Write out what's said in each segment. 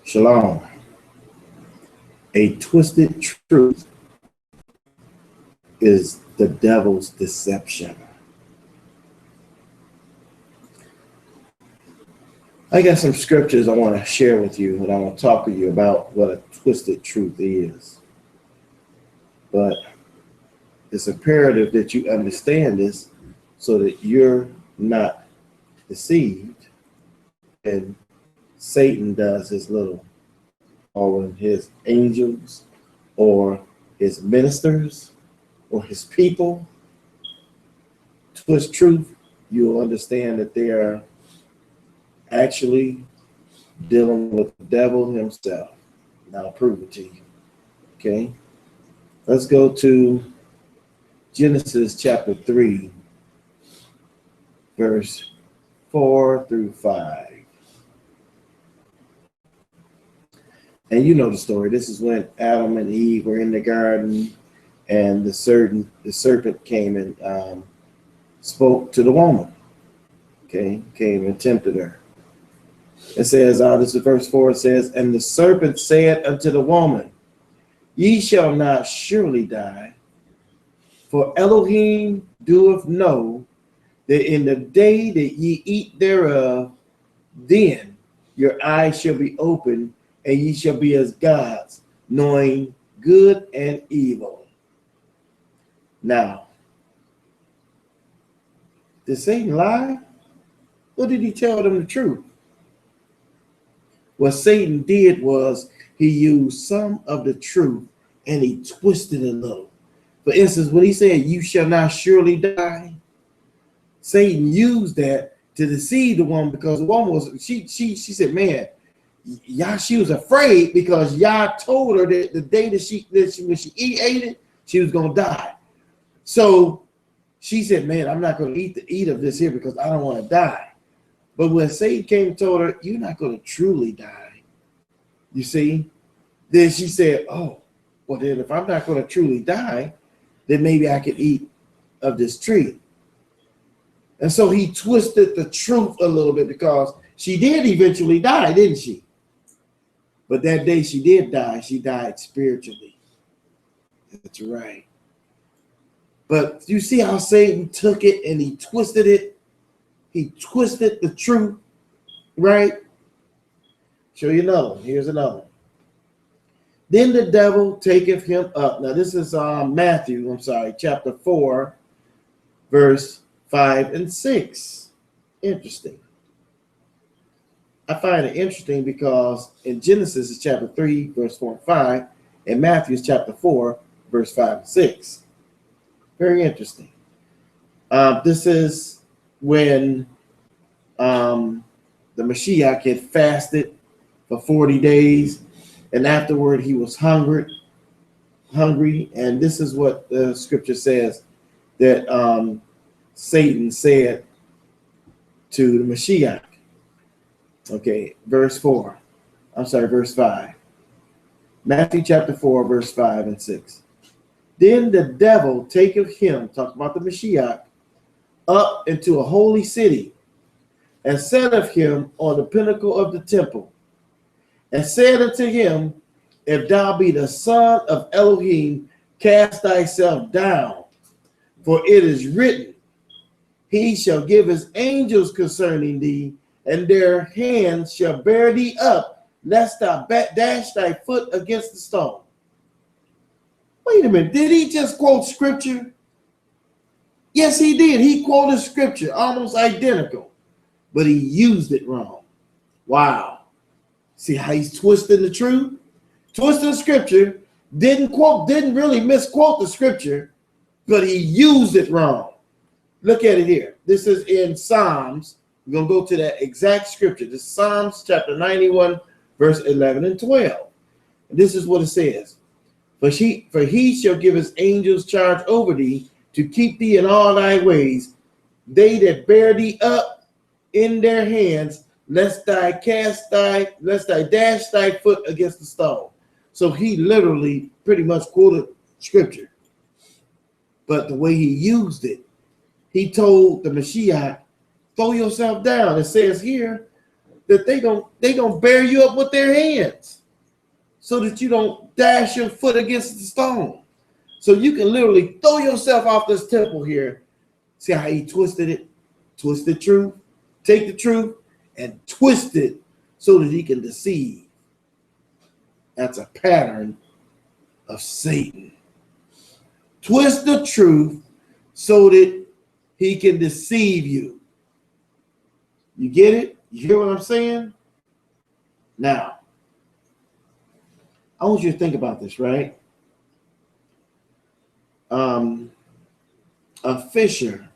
Shalom. A twisted truth is the devil's deception. I got some scriptures I want to share with you, and I want to talk to you about what a twisted truth is. But it's imperative that you understand this so that you're not deceived and Satan does his little, or when his angels or his ministers or his people twist truth, you'll understand that they are actually dealing with the devil himself. And I'll prove it to you. Okay? Let's go to Genesis chapter 3, verse 4 through 5. And you know the story. This is when Adam and Eve were in the garden, and the serpent came and spoke to the woman. Okay, came and tempted her. It says, this is verse 4, it says, and the serpent said unto the woman, ye shall not surely die, for Elohim doeth know that in the day that ye eat thereof, then your eyes shall be opened, and ye shall be as gods, knowing good and evil. Now, did Satan lie? Or did he tell them the truth? What Satan did was he used some of the truth and he twisted it a little. For instance, when he said, you shall not surely die, Satan used that to deceive the woman, because the woman was, she said, man, she was afraid because Yah told her that the day that when she ate it, she was going to die. So she said, man, I'm not going to eat of this here because I don't want to die. But when Satan came and told her, you're not going to truly die, you see, then she said, oh, well, then if I'm not going to truly die, then maybe I could eat of this tree. And so he twisted the truth a little bit, because she did eventually die, didn't she? But that day she did die, she died spiritually. That's right. But you see how Satan took it and he twisted it? He twisted the truth, right? Show you another one. Here's another one. Then the devil taketh him up. Now this is Matthew, chapter 4, verse 5 and 6. Interesting. I find it interesting because in Genesis is chapter 3, verse 4 and 5, and Matthew is chapter 4, verse 5 and 6. Very interesting. This is when the Mashiach had fasted for 40 days, and afterward he was hungry, and this is what the scripture says that Satan said to the Mashiach. Okay, verse 5. Matthew chapter 4, verse 5 and 6. Then the devil taketh him, talk about the Mashiach, up into a holy city, and setteth him on the pinnacle of the temple, and said unto him, if thou be the son of Elohim, cast thyself down, for it is written, he shall give his angels concerning thee, and their hands shall bear thee up, lest thou dash thy foot against the stone. Wait a minute, did he just quote scripture? Yes, he did. He quoted scripture, almost identical, but he used it wrong. Wow. See how he's twisting the truth? Twisting the scripture, didn't really misquote the scripture, but he used it wrong. Look at it here. This is in Psalms. We're going to go to that exact scripture. This is Psalms chapter 91, verse 11 and 12. And this is what it says. For he shall give his angels charge over thee, to keep thee in all thy ways. They that bear thee up in their hands, lest thou dash thy foot against the stone. So he literally pretty much quoted scripture. But the way he used it, he told the Mashiach, throw yourself down. It says here, that they gonna bear you up with their hands so that you don't dash your foot against the stone. So you can literally throw yourself off this temple here. See how he twisted it? Twisted truth, take the truth and twist it so that he can deceive. That's a pattern of Satan. Twist the truth so that he can deceive you. You get it? You hear what I'm saying? Now, I want you to think about this, right? A fisherman,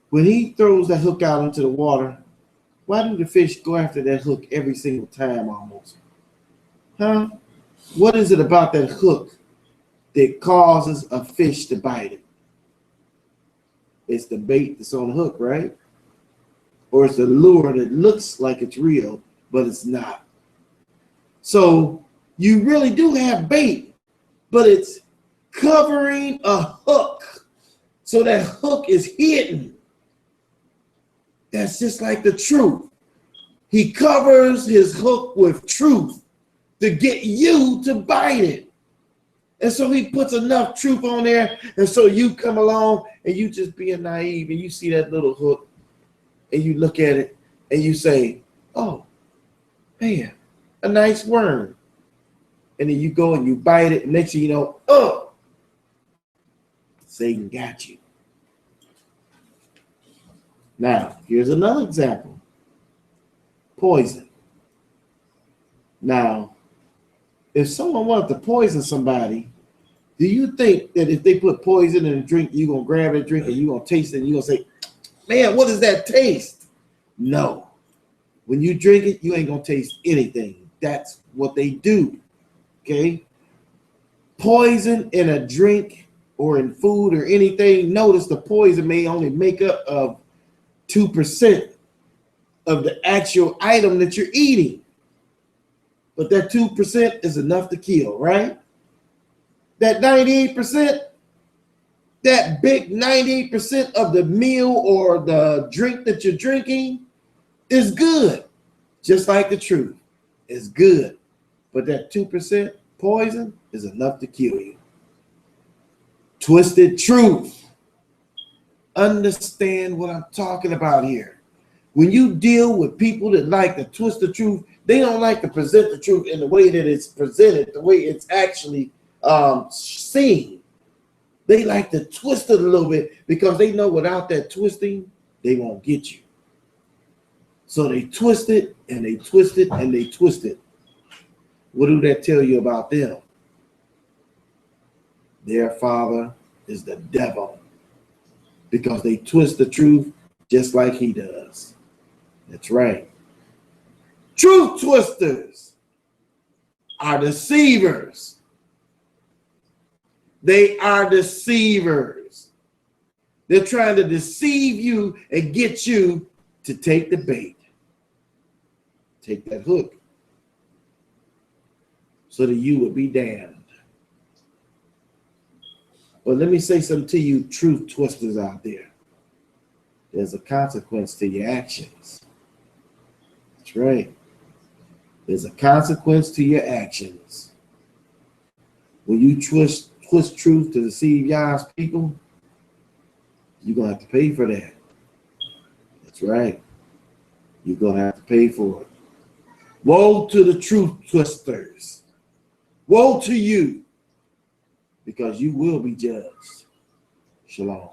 when he throws that hook out into the water, why do the fish go after that hook every single time almost? Huh? What is it about that hook that causes a fish to bite it? It's the bait that's on the hook, right? Or it's the lure that looks like it's real, but it's not. So you really do have bait, but it's covering a hook. So that hook is hidden. That's just like the truth. He covers his hook with truth to get you to bite it. And so he puts enough truth on there. And so you come along and you just being naive and you see that little hook and you look at it and you say, oh, man, a nice worm. And then you go and you bite it. And next thing you know, oh, Satan got you. Now, here's another example. Poison. Now, if someone wanted to poison somebody, do you think that if they put poison in a drink, you're going to grab that drink and you're going to taste it and you're going to say, man, what does that taste? No. When you drink it, you ain't going to taste anything. That's what they do. Okay? Poison in a drink or in food or anything, notice the poison may only make up of 2% of the actual item that you're eating. But that 2% is enough to kill, right? That 98%, that big 98% of the meal or the drink that you're drinking is good. Just like the truth is good. But that 2% poison is enough to kill you. Twisted truth. Understand what I'm talking about here. When you deal with people that like to twist the truth, they don't like to present the truth in the way that it's presented, the way it's actually seen. They like to twist it a little bit because they know without that twisting, they won't get you. So they twist it and they twist it and they twist it. What do that tell you about them? Their father is the devil because they twist the truth just like he does. That's right. Truth twisters are deceivers. They are deceivers. They're trying to deceive you and get you to take the bait. Take that hook so that you would be damned. But let me say something to you truth twisters out there. There's a consequence to your actions. That's right. There's a consequence to your actions. When you twist truth to deceive God's people, you're going to have to pay for that. That's right. You're going to have to pay for it. Woe to the truth twisters. Woe to you, because you will be judged. Shalom.